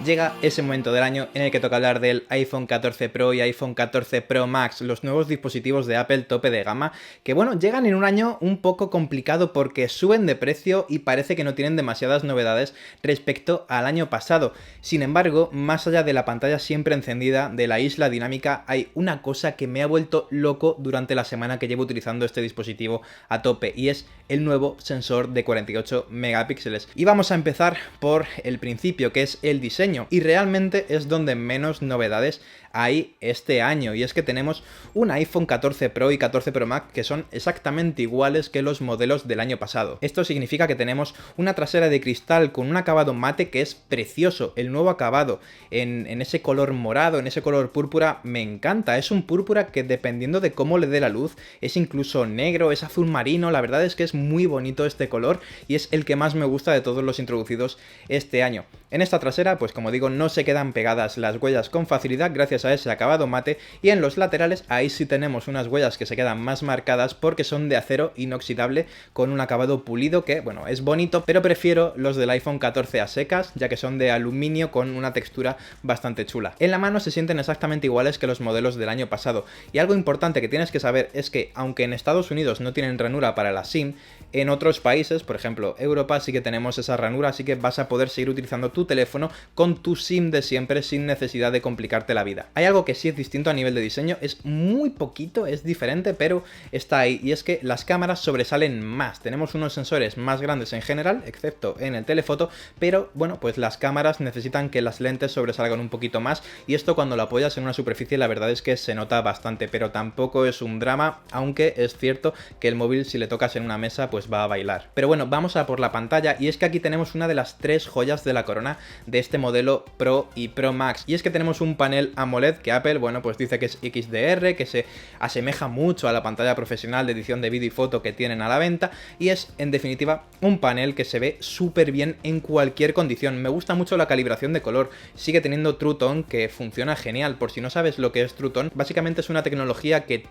Llega ese momento del año en el que toca hablar del iPhone 14 Pro y iPhone 14 Pro Max, los nuevos dispositivos de Apple tope de gama, que bueno, llegan en un año un poco complicado porque suben de precio y parece que no tienen demasiadas novedades respecto al año pasado. Sin embargo, más allá de la pantalla siempre encendida, de la isla dinámica, hay una cosa que me ha vuelto loco durante la semana que llevo utilizando este dispositivo a tope, y es el nuevo sensor de 48 megapíxeles. Y vamos a empezar por el principio, que es el diseño. Y realmente es donde menos novedades hay este año, y es que tenemos un iPhone 14 Pro y 14 Pro Max que son exactamente iguales que los modelos del año pasado. Esto significa que tenemos una trasera de cristal con un acabado mate que es precioso. El nuevo acabado en ese color morado, en ese color púrpura, me encanta. Es un púrpura que, dependiendo de cómo le dé la luz, es incluso negro, es azul marino. La verdad es que es muy bonito este color y es el que más me gusta de todos los introducidos este año. En esta trasera, pues como digo, no se quedan pegadas las huellas con facilidad gracias a ese acabado mate, y en los laterales ahí sí tenemos unas huellas que se quedan más marcadas porque son de acero inoxidable con un acabado pulido que, bueno, es bonito, pero prefiero los del iPhone 14 a secas, ya que son de aluminio con una textura bastante chula. En la mano se sienten exactamente iguales que los modelos del año pasado, y algo importante que tienes que saber es que, aunque en Estados Unidos no tienen ranura para la SIM, en otros países, por ejemplo Europa, sí que tenemos esa ranura, así que vas a poder seguir utilizando tu teléfono con tu SIM de siempre sin necesidad de complicarte la vida. Hay algo que sí es distinto a nivel de diseño, es muy poquito, es diferente, pero está ahí, y es que las cámaras sobresalen más. Tenemos unos sensores más grandes en general, excepto en el telefoto, pero bueno, pues las cámaras necesitan que las lentes sobresalgan un poquito más, y esto cuando lo apoyas en una superficie la verdad es que se nota bastante, pero tampoco es un drama, aunque es cierto que el móvil, si le tocas en una mesa, pues va a bailar. Pero bueno, vamos a por la pantalla, y es que aquí tenemos una de las tres joyas de la corona de este modelo Pro y Pro Max, y es que tenemos un panel AMOLED que Apple, bueno, pues dice que es XDR, que se asemeja mucho a la pantalla profesional de edición de vídeo y foto que tienen a la venta, y es en definitiva un panel que se ve súper bien en cualquier condición. Me gusta mucho la calibración de color, sigue teniendo True Tone, que funciona genial. Por si no sabes lo que es True Tone, básicamente es una tecnología que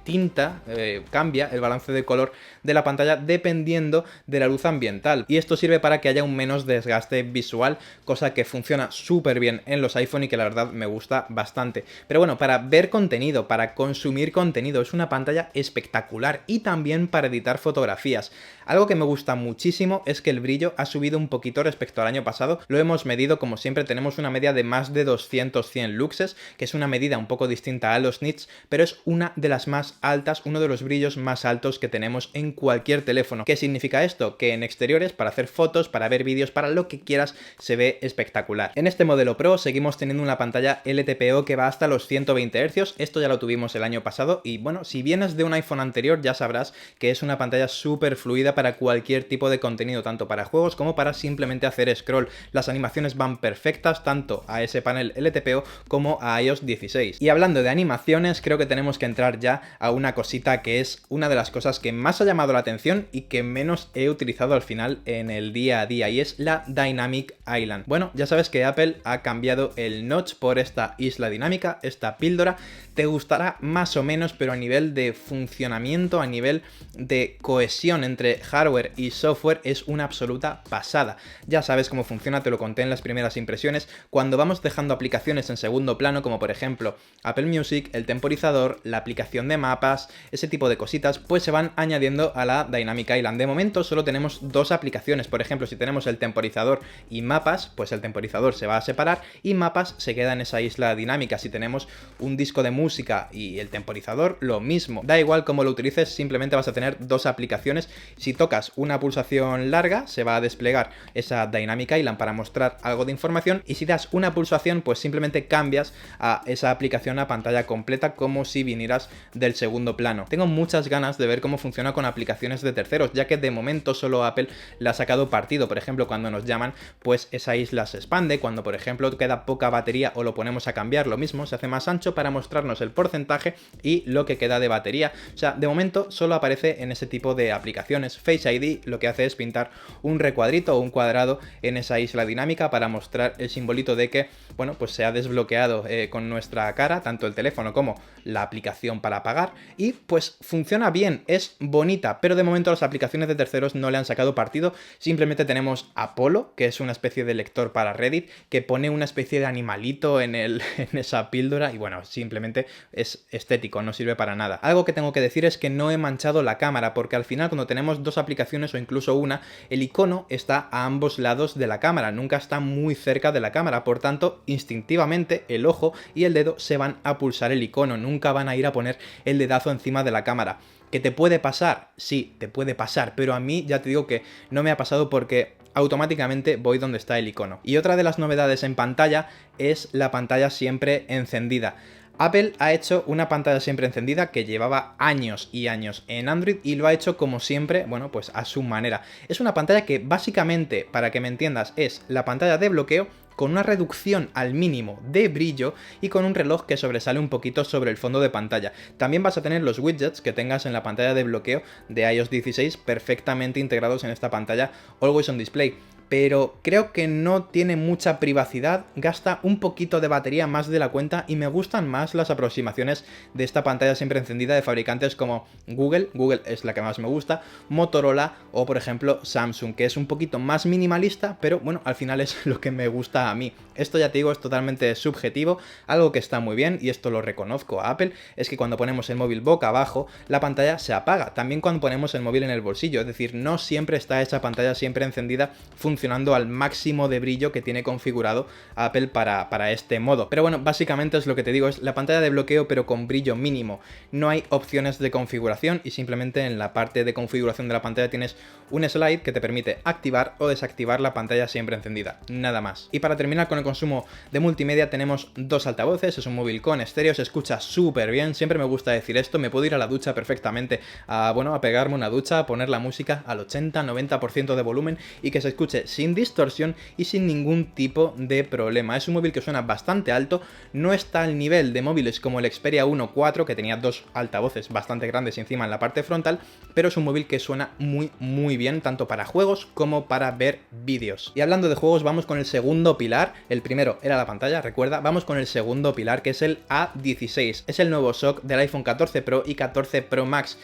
cambia el balance de color de la pantalla dependiendo de la luz ambiental, y esto sirve para que haya un menos desgaste visual, cosa que funciona súper bien en los iPhone y que la verdad me gusta bastante. Pero bueno, para ver contenido, para consumir contenido, es una pantalla espectacular, y también para editar fotografías. Algo que me gusta muchísimo es que el brillo ha subido un poquito respecto al año pasado. Lo hemos medido, como siempre, tenemos una media de más de 200-100 luxes, que es una medida un poco distinta a los nits, pero es una de las más altas, uno de los brillos más altos que tenemos en cualquier teléfono. ¿Qué significa esto? Que en exteriores, para hacer fotos, para ver vídeos, para lo que quieras, se ve espectacular. En este modelo Pro seguimos teniendo una pantalla LTPO que va hasta los 120 Hz, esto ya lo tuvimos el año pasado, y bueno, si vienes de un iPhone anterior ya sabrás que es una pantalla súper fluida para cualquier tipo de contenido, tanto para juegos como para simplemente hacer scroll. Las animaciones van perfectas tanto a ese panel LTPO como a iOS 16. Y hablando de animaciones, creo que tenemos que entrar ya a una cosita que es una de las cosas que más ha llamado la atención y que menos he utilizado al final en el día a día, y es la Dynamic Island. Bueno, ya sabes que Apple ha cambiado el notch por esta isla dinámica, esta píldora. Te gustará más o menos, pero a nivel de funcionamiento, a nivel de cohesión entre hardware y software, es una absoluta pasada. Ya sabes cómo funciona, te lo conté en las primeras impresiones. Cuando vamos dejando aplicaciones en segundo plano, como por ejemplo Apple Music, el temporizador, la aplicación de mapas, ese tipo de cositas, pues se van añadiendo a la Dynamic Island. De momento solo tenemos dos aplicaciones. Por ejemplo, si tenemos el temporizador y mapas, pues el temporizador se va a separar y mapas se queda en esa isla dinámica. Si tenemos un disco de música y el temporizador, lo mismo. Da igual cómo lo utilices, simplemente vas a tener dos aplicaciones. Si tocas una pulsación larga, se va a desplegar esa Dynamic Island para mostrar algo de información, y si das una pulsación, pues simplemente cambias a esa aplicación a pantalla completa, como si vinieras del segundo plano. Tengo muchas ganas de ver cómo funciona con aplicaciones de terceros, ya que de momento solo Apple le ha sacado partido. Por ejemplo, cuando nos llaman, pues esa isla se expande. Cuando por ejemplo queda poca batería o lo ponemos a cambiar, lo mismo, se hace más ancho para mostrarnos el porcentaje y lo que queda de batería. O sea, de momento solo aparece en ese tipo de aplicaciones. Face ID lo que hace es pintar un recuadrito o un cuadrado en esa isla dinámica para mostrar el simbolito de que, bueno, pues se ha desbloqueado con nuestra cara, tanto el teléfono como la aplicación para pagar, y pues funciona bien, es bonita, pero de momento las aplicaciones de terceros no le han sacado partido. Simplemente tenemos Apollo, que es una especie de lector para Reddit, que pone una especie de animalito en esa píldora y bueno, simplemente es estético, no sirve para nada. Algo que tengo que decir es que no he manchado la cámara, porque al final cuando tenemos dos aplicaciones o incluso una, el icono está a ambos lados de la cámara, nunca está muy cerca de la cámara, por tanto, instintivamente el ojo y el dedo se van a pulsar el icono, nunca van a ir a poner el dedazo encima de la cámara. ¿Que te puede pasar? Sí, te puede pasar, pero a mí ya te digo que no me ha pasado porque automáticamente voy donde está el icono. Y otra de las novedades en pantalla es la pantalla siempre encendida. Apple ha hecho una pantalla siempre encendida que llevaba años y años en Android y lo ha hecho como siempre, bueno, pues a su manera. Es una pantalla que básicamente, para que me entiendas, es la pantalla de bloqueo con una reducción al mínimo de brillo y con un reloj que sobresale un poquito sobre el fondo de pantalla. También vas a tener los widgets que tengas en la pantalla de bloqueo de iOS 16 perfectamente integrados en esta pantalla Always on Display. Pero creo que no tiene mucha privacidad, gasta un poquito de batería más de la cuenta y me gustan más las aproximaciones de esta pantalla siempre encendida de fabricantes como Google es la que más me gusta, Motorola o por ejemplo Samsung, que es un poquito más minimalista, pero bueno, al final es lo que me gusta a mí. Esto ya te digo, es totalmente subjetivo, algo que está muy bien y esto lo reconozco a Apple, es que cuando ponemos el móvil boca abajo, la pantalla se apaga, también cuando ponemos el móvil en el bolsillo, es decir, no siempre está esa pantalla siempre encendida funcionando al máximo de brillo que tiene configurado Apple para este modo. Pero bueno, básicamente es lo que te digo, es la pantalla de bloqueo pero con brillo mínimo. No hay opciones de configuración y simplemente en la parte de configuración de la pantalla tienes un slide que te permite activar o desactivar la pantalla siempre encendida, nada más. Y para terminar con el consumo de multimedia tenemos dos altavoces, es un móvil con estéreo, se escucha súper bien, siempre me gusta decir esto, me puedo ir a la ducha perfectamente a pegarme una ducha, a poner la música al 80-90% de volumen y que se escuche sin distorsión y sin ningún tipo de problema. Es un móvil que suena bastante alto, no está al nivel de móviles como el Xperia 1 4 que tenía dos altavoces bastante grandes encima en la parte frontal, pero es un móvil que suena muy bien tanto para juegos como para ver vídeos. Y hablando de juegos, vamos con el segundo pilar. El primero era la pantalla, recuerda, vamos con el segundo pilar, que es el A16. Es el nuevo SoC del iPhone 14 Pro y 14 Pro Max.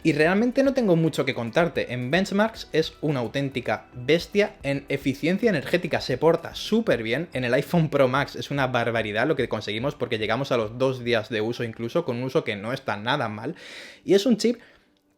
Y realmente no tengo mucho que contarte, en benchmarks es una auténtica bestia, en eficiencia energética se porta súper bien, en el iPhone Pro Max es una barbaridad lo que conseguimos porque llegamos a los 2 días de uso incluso, con un uso que no está nada mal, y es un chip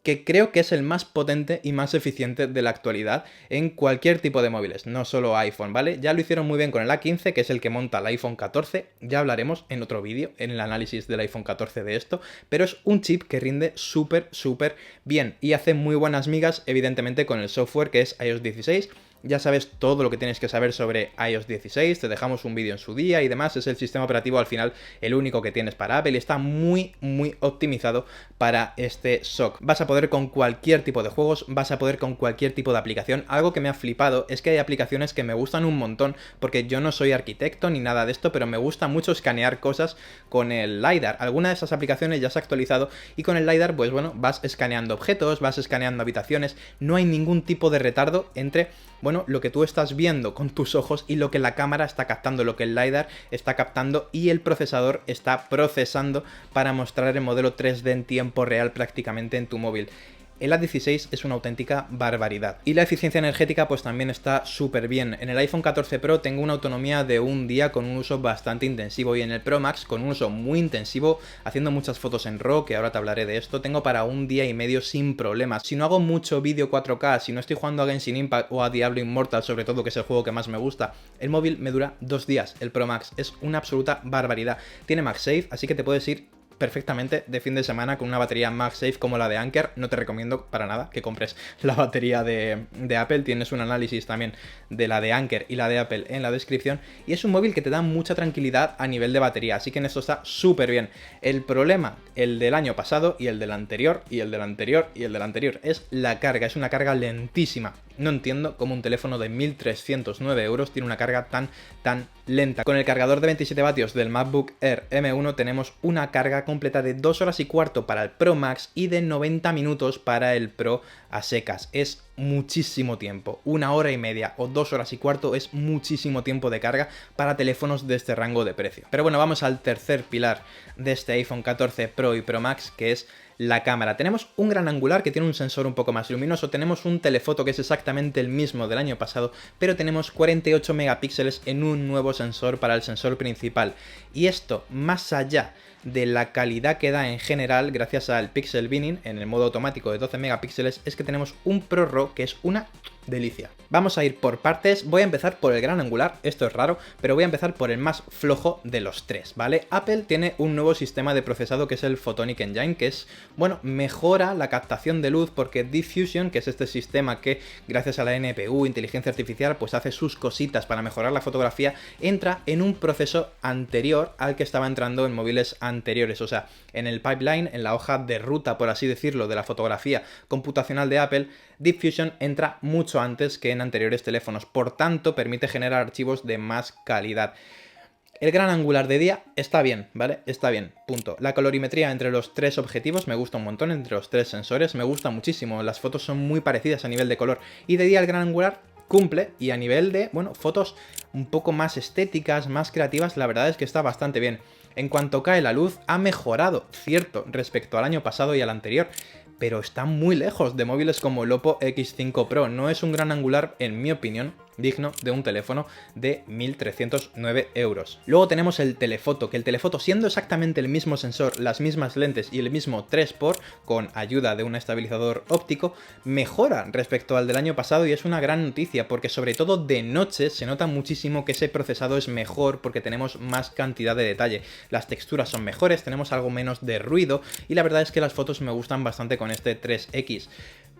que creo que es el más potente y más eficiente de la actualidad en cualquier tipo de móviles, no solo iPhone, ¿vale? Ya lo hicieron muy bien con el A15, que es el que monta el iPhone 14, ya hablaremos en otro vídeo, en el análisis del iPhone 14 de esto, pero es un chip que rinde súper bien y hace muy buenas migas, evidentemente, con el software que es iOS 16. Ya sabes todo lo que tienes que saber sobre iOS 16, te dejamos un vídeo en su día y demás, es el sistema operativo al final el único que tienes para Apple y está muy optimizado para este SoC. Vas a poder con cualquier tipo de juegos, vas a poder con cualquier tipo de aplicación. Algo que me ha flipado es que hay aplicaciones que me gustan un montón porque yo no soy arquitecto ni nada de esto, pero me gusta mucho escanear cosas con el LiDAR. Alguna de esas aplicaciones ya se ha actualizado y con el LiDAR, pues bueno, vas escaneando objetos, vas escaneando habitaciones, no hay ningún tipo de retardo entre lo que tú estás viendo con tus ojos y lo que la cámara está captando, lo que el LiDAR está captando y el procesador está procesando para mostrar el modelo 3D en tiempo real prácticamente en tu móvil. El A16 es una auténtica barbaridad. Y la eficiencia energética pues también está súper bien. En el iPhone 14 Pro tengo una autonomía de un día con un uso bastante intensivo y en el Pro Max con un uso muy intensivo, haciendo muchas fotos en RAW, que ahora te hablaré de esto, tengo para un día y medio sin problemas. Si no hago mucho vídeo 4K, si no estoy jugando a Genshin Impact o a Diablo Immortal, sobre todo, que es el juego que más me gusta, el móvil me dura 2 días, el Pro Max. Es una absoluta barbaridad. Tiene MagSafe, así que te puedes ir perfectamente de fin de semana con una batería MagSafe como la de Anker. No te recomiendo para nada que compres la batería de Apple, tienes un análisis también de la de Anker y la de Apple en la descripción, y es un móvil que te da mucha tranquilidad a nivel de batería, así que en esto está súper bien. El problema, el del año pasado y el del anterior y el del anterior y el del anterior, es la carga, es una carga lentísima. no entiendo cómo un teléfono de 1.309 euros tiene una carga tan lenta. Con el cargador de 27 vatios del MacBook Air M1 tenemos una carga completa de 2 horas y cuarto para el Pro Max y de 90 minutos para el Pro a secas. Es muchísimo tiempo. 1 hora y media o 2 horas y cuarto es muchísimo tiempo de carga para teléfonos de este rango de precio. Pero bueno, vamos al tercer pilar de este iPhone 14 Pro y Pro Max, que es la cámara. Tenemos un gran angular que tiene un sensor un poco más luminoso, tenemos un telefoto que es exactamente el mismo del año pasado, pero tenemos 48 megapíxeles en un nuevo sensor para el sensor principal. Y esto, más allá de la calidad que da en general gracias al pixel binning en el modo automático de 12 megapíxeles, es que tenemos un ProRAW que es una delicia. Vamos a ir por partes, voy a empezar por el gran angular, esto es raro, pero voy a empezar por el más flojo de los tres, ¿vale? Apple tiene un nuevo sistema de procesado que es el Photonic Engine, que es, bueno, mejora la captación de luz porque Diffusion, que es este sistema que gracias a la NPU, inteligencia artificial, pues hace sus cositas para mejorar la fotografía, entra en un proceso anterior al que estaba entrando en móviles anteriores, o sea, en el pipeline, en la hoja de ruta, por así decirlo, de la fotografía computacional de Apple, Diffusion entra mucho antes que en anteriores teléfonos, por tanto permite generar archivos de más calidad. El gran angular de día está bien, ¿vale? Está bien, punto. La colorimetría entre los tres objetivos me gusta un montón, entre los tres sensores, me gusta muchísimo, las fotos son muy parecidas a nivel de color, y de día el gran angular cumple, y a nivel de, bueno, fotos un poco más estéticas, más creativas, la verdad es que está bastante bien. En cuanto cae la luz, ha mejorado, cierto, respecto al año pasado y al anterior, pero está muy lejos de móviles como el Oppo X5 Pro. No es un gran angular, en mi opinión, digno de un teléfono de 1.309 euros. Luego tenemos el telefoto, que el telefoto, siendo exactamente el mismo sensor, las mismas lentes y el mismo 3x, con ayuda de un estabilizador óptico, mejora respecto al del año pasado, y es una gran noticia porque sobre todo de noche se nota muchísimo que ese procesado es mejor porque tenemos más cantidad de detalle. Las texturas son mejores, tenemos algo menos de ruido y la verdad es que las fotos me gustan bastante con este 3X.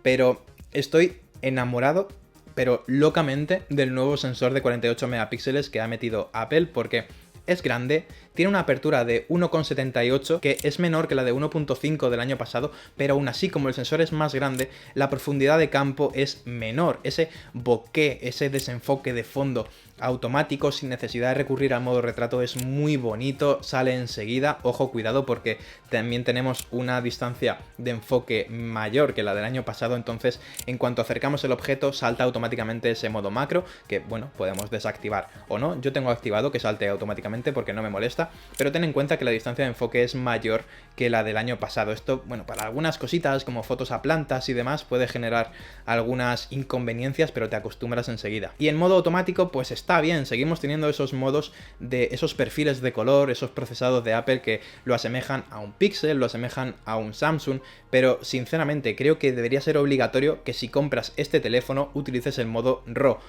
Pero estoy enamorado, pero locamente, del nuevo sensor de 48 megapíxeles que ha metido Apple, porque es grande, tiene una apertura de 1,78, que es menor que la de 1,5 del año pasado, pero aún así, como el sensor es más grande, la profundidad de campo es menor. Ese bokeh, ese desenfoque de fondo automático sin necesidad de recurrir al modo retrato es muy bonito, sale enseguida. Ojo, cuidado, porque también tenemos una distancia de enfoque mayor que la del año pasado, entonces en cuanto acercamos el objeto salta automáticamente ese modo macro, que bueno, podemos desactivar o no. Yo tengo activado que salte automáticamente porque no me molesta, pero ten en cuenta que la distancia de enfoque es mayor que la del año pasado. Esto, bueno, para algunas cositas como fotos a plantas y demás puede generar algunas inconveniencias, pero te acostumbras enseguida. Y en modo automático pues está bien, seguimos teniendo esos modos de esos perfiles de color, esos procesados de Apple que lo asemejan a un Pixel, lo asemejan a un Samsung, pero sinceramente creo que debería ser obligatorio que si compras este teléfono utilices el modo RAW.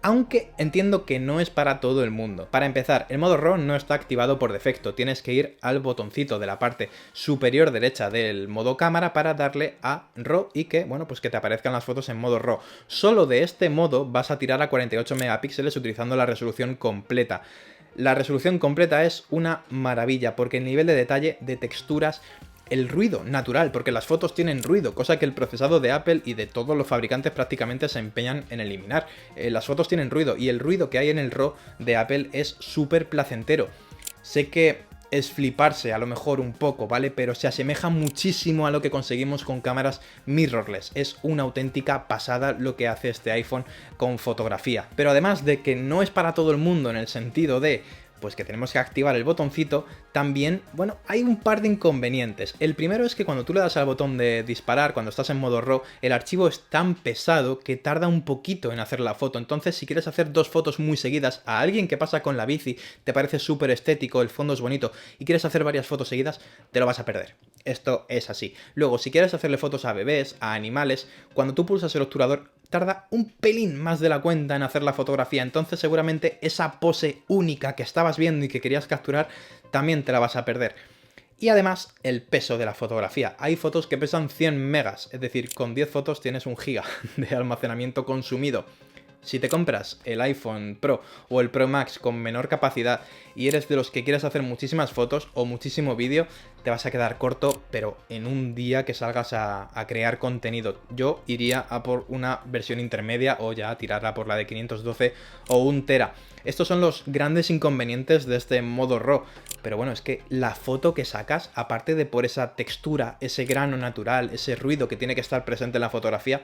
Aunque entiendo que no es para todo el mundo. Para empezar, el modo RAW no está activado por defecto, tienes que ir al botoncito de la parte superior derecha del modo cámara para darle a RAW y que, bueno, pues que te aparezcan las fotos en modo RAW. Solo de este modo vas a tirar a 48 megapíxeles utilizando la resolución completa. La resolución completa es una maravilla porque el nivel de detalle, de texturas, el ruido natural, porque las fotos tienen ruido, cosa que el procesado de Apple y de todos los fabricantes prácticamente se empeñan en eliminar. Las fotos tienen ruido y el ruido que hay en el RAW de Apple es súper placentero. Sé que es fliparse a lo mejor un poco, ¿vale? Pero se asemeja muchísimo a lo que conseguimos con cámaras mirrorless. Es una auténtica pasada lo que hace este iPhone con fotografía. Pero además de que no es para todo el mundo en el sentido de pues que tenemos que activar el botoncito, también, bueno, hay un par de inconvenientes. El primero es que cuando tú le das al botón de disparar, cuando estás en modo RAW, el archivo es tan pesado que tarda un poquito en hacer la foto. Entonces, si quieres hacer dos fotos muy seguidas a alguien que pasa con la bici, te parece súper estético, el fondo es bonito, y quieres hacer varias fotos seguidas, te lo vas a perder. Esto es así. Luego, si quieres hacerle fotos a bebés, a animales, cuando tú pulsas el obturador, tarda un pelín más de la cuenta en hacer la fotografía, entonces seguramente esa pose única que estabas viendo y que querías capturar también te la vas a perder. Y además, el peso de la fotografía. Hay fotos que pesan 100 megas, es decir, con 10 fotos tienes 1 giga de almacenamiento consumido. Si te compras el iPhone Pro o el Pro Max con menor capacidad y eres de los que quieres hacer muchísimas fotos o muchísimo vídeo, te vas a quedar corto, pero en un día que salgas a crear contenido. Yo iría a por una versión intermedia o ya tirarla por la de 512 o 1 tera. Estos son los grandes inconvenientes de este modo RAW. Pero bueno, es que la foto que sacas, aparte de por esa textura, ese grano natural, ese ruido que tiene que estar presente en la fotografía,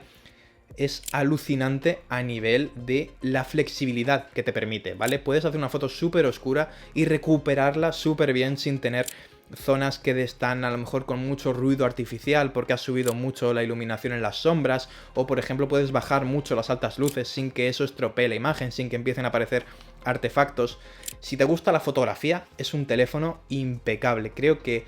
es alucinante a nivel de la flexibilidad que te permite, ¿vale? Puedes hacer una foto súper oscura y recuperarla súper bien sin tener zonas que están a lo mejor con mucho ruido artificial porque has subido mucho la iluminación en las sombras, o por ejemplo puedes bajar mucho las altas luces sin que eso estropee la imagen, sin que empiecen a aparecer artefactos. Si te gusta la fotografía, es un teléfono impecable. Creo que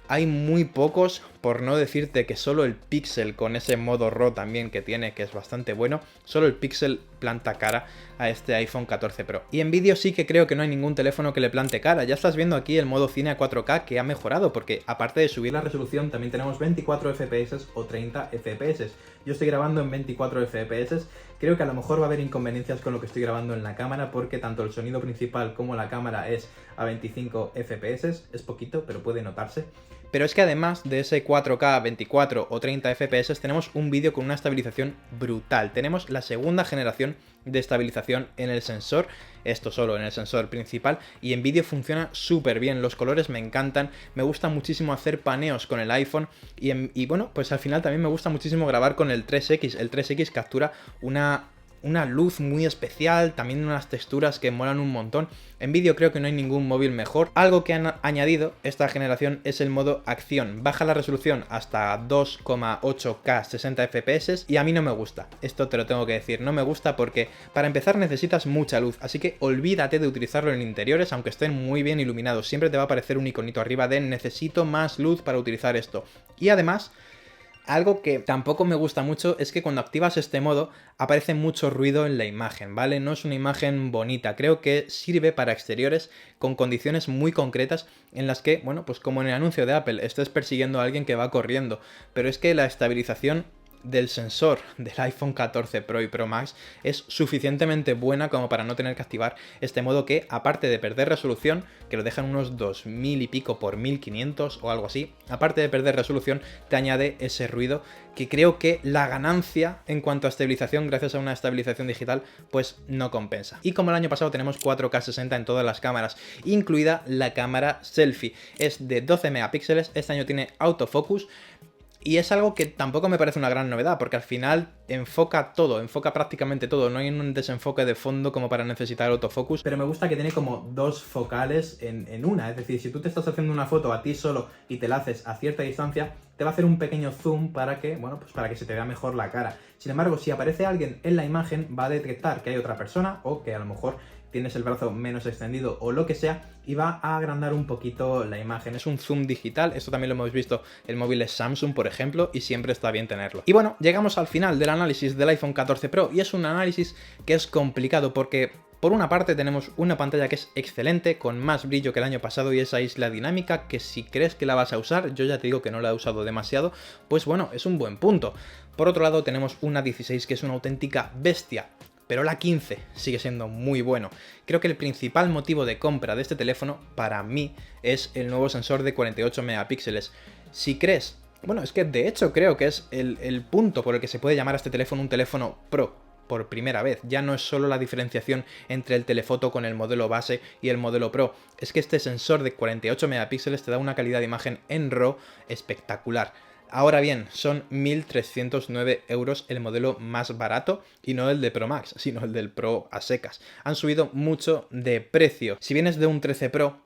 hay muy pocos, por no decirte que solo el Pixel, con ese modo RAW también que tiene, que es bastante bueno, solo el Pixel planta cara a este iPhone 14 Pro. Y en vídeo sí que creo que no hay ningún teléfono que le plante cara. Ya estás viendo aquí el modo cine a 4K que ha mejorado, porque aparte de subir la resolución, también tenemos 24 FPS o 30 FPS. Yo estoy grabando en 24 FPS. Creo que a lo mejor va a haber inconveniencias con lo que estoy grabando en la cámara, porque tanto el sonido principal como la cámara es a 25 FPS. Es poquito, pero puede notarse. Pero es que además de ese 4K, 24 o 30 FPS, tenemos un vídeo con una estabilización brutal. Tenemos la segunda generación de estabilización en el sensor, esto solo en el sensor principal, y en vídeo funciona súper bien. Los colores me encantan, me gusta muchísimo hacer paneos con el iPhone y bueno, pues al final también me gusta muchísimo grabar con el 3X. El 3X captura una luz muy especial, también unas texturas que molan un montón. En vídeo creo que no hay ningún móvil mejor. Algo que han añadido esta generación es el modo acción. Baja la resolución hasta 2,8K 60 FPS y a mí no me gusta. Esto te lo tengo que decir, no me gusta porque para empezar necesitas mucha luz, así que olvídate de utilizarlo en interiores aunque estén muy bien iluminados. Siempre te va a aparecer un iconito arriba de necesito más luz para utilizar esto. Y además, algo que tampoco me gusta mucho es que cuando activas este modo aparece mucho ruido en la imagen, ¿vale? No es una imagen bonita, creo que sirve para exteriores con condiciones muy concretas en las que, bueno, pues como en el anuncio de Apple, estés persiguiendo a alguien que va corriendo, pero es que la estabilización del sensor del iPhone 14 Pro y Pro Max es suficientemente buena como para no tener que activar este modo que, aparte de perder resolución, que lo dejan unos 2000 y pico por 1500 o algo así, aparte de perder resolución, te añade ese ruido que creo que la ganancia en cuanto a estabilización gracias a una estabilización digital pues no compensa. Y como el año pasado tenemos 4K 60 en todas las cámaras, incluida la cámara selfie, es de 12 megapíxeles, este año tiene autofocus. Y es algo que tampoco me parece una gran novedad, porque al final enfoca todo, enfoca prácticamente todo. No hay un desenfoque de fondo como para necesitar autofocus, pero me gusta que tiene como dos focales en una. Es decir, si tú te estás haciendo una foto a ti solo y te la haces a cierta distancia, te va a hacer un pequeño zoom para que, bueno, pues para que se te vea mejor la cara. Sin embargo, si aparece alguien en la imagen, va a detectar que hay otra persona o que a lo mejor tienes el brazo menos extendido o lo que sea, y va a agrandar un poquito la imagen. Es un zoom digital, esto también lo hemos visto en móviles Samsung, por ejemplo, y siempre está bien tenerlo. Y bueno, llegamos al final del análisis del iPhone 14 Pro, y es un análisis que es complicado porque por una parte tenemos una pantalla que es excelente, con más brillo que el año pasado y esa isla dinámica que si crees que la vas a usar, yo ya te digo que no la he usado demasiado, pues bueno, es un buen punto. Por otro lado tenemos una 16 que es una auténtica bestia, pero la 15 sigue siendo muy bueno. Creo que el principal motivo de compra de este teléfono, para mí, es el nuevo sensor de 48 megapíxeles. Si crees, bueno, es que de hecho creo que es el punto por el que se puede llamar a este teléfono un teléfono Pro, por primera vez. Ya no es solo la diferenciación entre el telefoto con el modelo base y el modelo Pro, es que este sensor de 48 megapíxeles te da una calidad de imagen en RAW espectacular. Ahora bien, son 1.309 euros el modelo más barato y no el de Pro Max, sino el del Pro a secas. Han subido mucho de precio. Si vienes de un 13 Pro,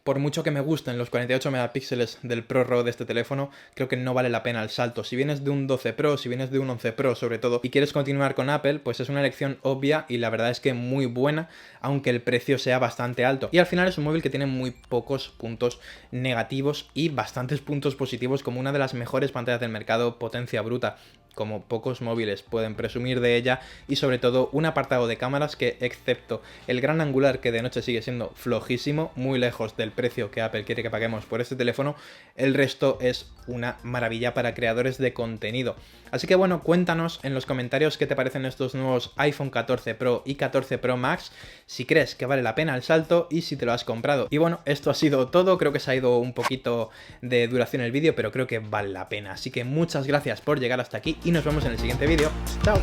por mucho que me gusten los 48 megapíxeles del Pro RAW de este teléfono, creo que no vale la pena el salto. Si vienes de un 12 Pro, si vienes de un 11 Pro sobre todo, y quieres continuar con Apple, pues es una elección obvia y la verdad es que muy buena, aunque el precio sea bastante alto. Y al final es un móvil que tiene muy pocos puntos negativos y bastantes puntos positivos, como una de las mejores pantallas del mercado, potencia bruta. como pocos móviles pueden presumir de ella, y sobre todo un apartado de cámaras que, excepto el gran angular, que de noche sigue siendo flojísimo, muy lejos del precio que Apple quiere que paguemos por este teléfono, el resto es una maravilla para creadores de contenido. Así que bueno, cuéntanos en los comentarios qué te parecen estos nuevos iPhone 14 Pro y 14 Pro Max, si crees que vale la pena el salto y si te lo has comprado. Y bueno, esto ha sido todo, creo que se ha ido un poquito de duración el vídeo, pero creo que vale la pena. Así que muchas gracias por llegar hasta aquí y nos vemos en el siguiente vídeo. ¡Chao!